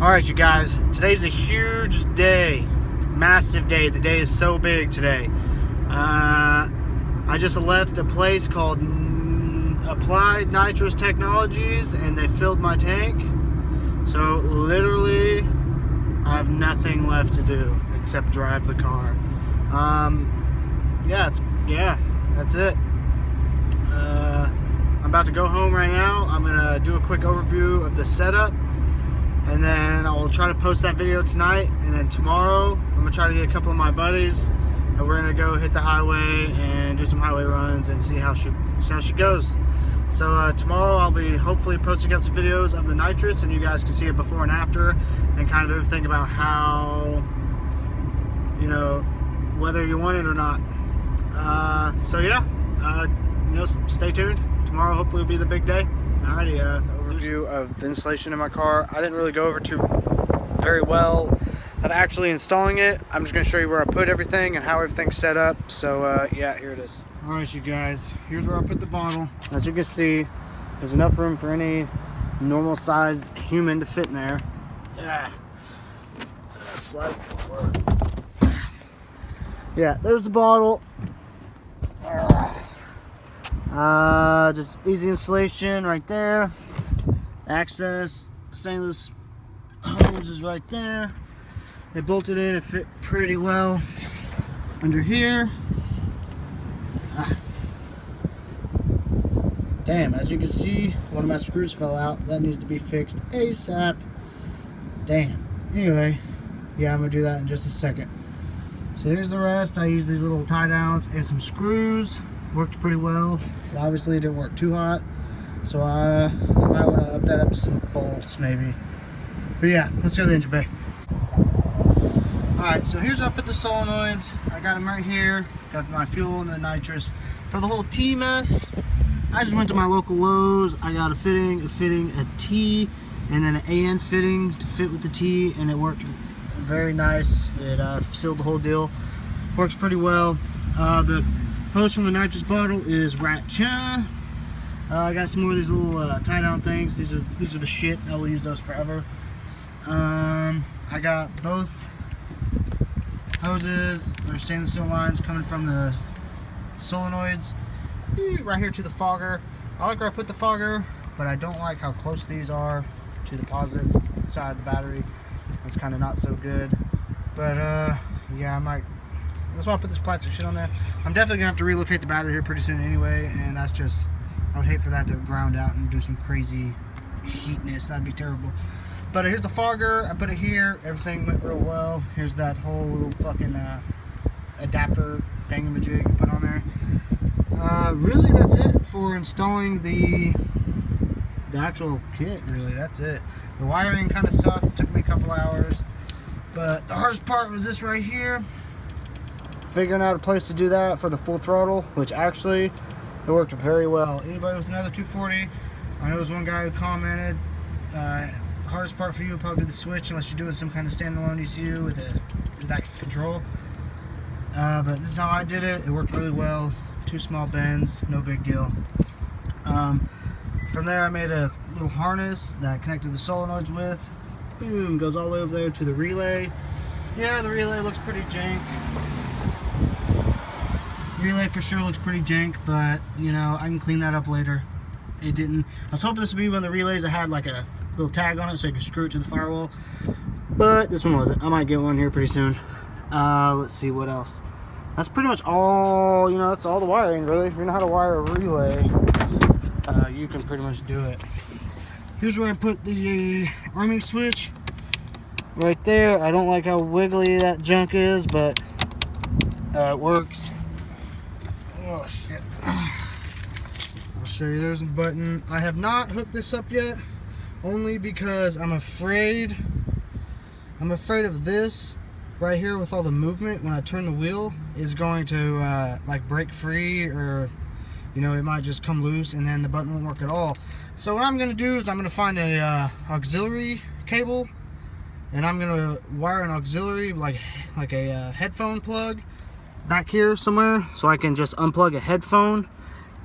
Alright, you guys, today's a huge day, massive day. The day is so big today. I just left a place called Applied Nitrous Technologies and they filled my tank. So literally, I have nothing left to do except drive the car. That's it. I'm about to go home right now. I'm gonna do a quick overview of the setup, and then I will try to post that video tonight. And then tomorrow, I'm gonna try to get a couple of my buddies, and we're gonna go hit the highway and do some highway runs and see how she goes. So tomorrow I'll be hopefully posting up some videos of the nitrous, and you guys can see it before and after, and kind of think about how, you know, whether you want it or not. Stay tuned. Tomorrow hopefully will be the big day. Alrighty, the overview of the installation in my car. I didn't really go over too very well of actually installing it. I'm just going to show you where I put everything and how everything's set up. So yeah, here it is. Alright, you guys, here's where I put the bottle. As you can see, there's enough room for any normal sized human to fit in there. Yeah. Slide forward. Yeah, there's the bottle. Just easy installation right there. Access stainless hose is right there. They bolted in and fit pretty well under here. Damn, as you can see, one of my screws fell out. That needs to be fixed ASAP. Damn. Anyway, yeah, I'm gonna do that in just a second. So here's the rest. I used these little tie downs and some screws. Worked pretty well. Obviously it didn't work too hot, so I might want to up that up to some bolts maybe. But yeah, let's go to the engine bay. Alright, so here's where I put the solenoids. I got them right here. Got my fuel and the nitrous. For the whole T mess, I just went to my local Lowe's. I got a fitting, a T, and then an AN fitting to fit with the T, and it worked very nice. It sealed the whole deal. Works pretty well. The hose from the nitrous bottle is Rat China. I got some more of these little tie down things. These are the shit. I will use those forever. I got both hoses. They're stainless steel lines coming from the solenoids right here to the fogger. I like where I put the fogger, but I don't like how close these are to the positive side of the battery. That's kind of not so good. But yeah, I might. That's why I put this plastic shit on there. I'm definitely gonna have to relocate the battery here pretty soon anyway, and that's just, I would hate for that to ground out and do some crazy heatness. That'd be terrible. But here's the fogger. I put it here. Everything went real well. Here's that whole little fucking adapter thingamajig you put on there. Really, that's it for installing the actual kit. Really, that's it. The wiring kind of sucked. It took me a couple hours, but the hardest part was this right here. Figuring out a place to do that for the full throttle, which actually it worked very well. Anybody with another 240, I know there's one guy who commented, the hardest part for you would probably be the switch, unless you're doing some kind of standalone ECU with that control. But this is how I did it. It worked really well. 2 small bends, no big deal. From there I made a little harness that I connected the solenoids with. Boom, goes all the way over there to the relay. Yeah, the relay looks pretty jank. Relay for sure looks pretty jank, but you know, I can clean that up later. It didn't. I was hoping this would be one of the relays that had like a little tag on it so you could screw it to the firewall, but this one wasn't. I might get one here pretty soon. Let's see what else. That's pretty much all, you know, that's all the wiring really. If you know how to wire a relay, you can pretty much do it. Here's where I put the arming switch. Right there. I don't like how wiggly that junk is, but it works. Oh shit. I'll show you. There's a button. I have not hooked this up yet, only because I'm afraid of this right here with all the movement when I turn the wheel is going to like break free, or you know, it might just come loose and then the button won't work at all. So what I'm gonna do is I'm gonna find a auxiliary cable, and I'm gonna wire an auxiliary like a headphone plug back here somewhere, so I can just unplug a headphone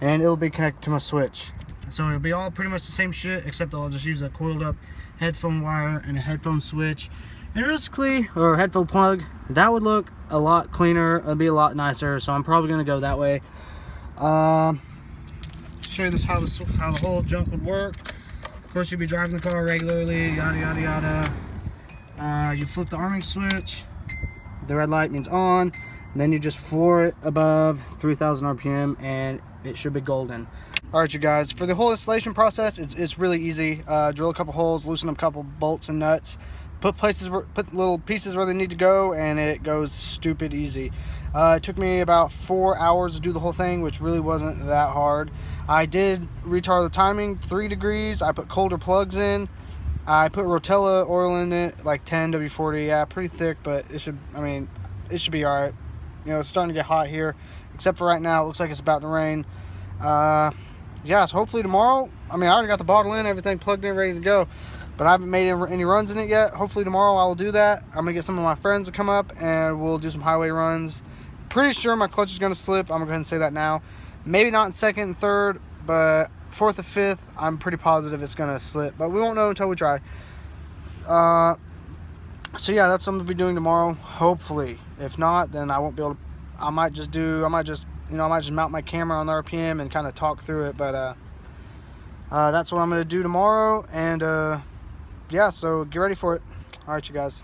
and it'll be connected to my switch. So it'll be all pretty much the same shit, except I'll just use a coiled up headphone wire and a headphone switch. And realistically, or headphone plug, that would look a lot cleaner. It'd be a lot nicer. So I'm probably gonna go that way. Show you this how the whole junk would work. Of course, you'd be driving the car regularly, yada yada yada. You flip the arming switch. The red light means on. And then you just floor it above 3,000 RPM, and it should be golden. All right, you guys. For the whole installation process, it's really easy. Drill a couple holes, loosen up a couple bolts and nuts. Put little pieces where they need to go, and it goes stupid easy. It took me about 4 hours to do the whole thing, which really wasn't that hard. I did retard the timing 3 degrees. I put colder plugs in. I put Rotella oil in it, like 10 W40. Yeah, pretty thick, but it should be all right. You know, it's starting to get hot here, except for right now. It looks like it's about to rain. Yeah, so hopefully tomorrow. I already got the bottle in, everything plugged in, ready to go. But I haven't made any runs in it yet. Hopefully tomorrow I will do that. I'm gonna get some of my friends to come up and we'll do some highway runs. Pretty sure my clutch is gonna slip. I'm gonna go ahead and say that now. Maybe not in second and third, but fourth or fifth, I'm pretty positive it's gonna slip. But we won't know until we try. So yeah, that's what I'm gonna be doing tomorrow. Hopefully. If not, then I won't be able to. I might just mount my camera on the RPM and kind of talk through it. But that's what I'm gonna do tomorrow. And yeah, so get ready for it. All right, you guys.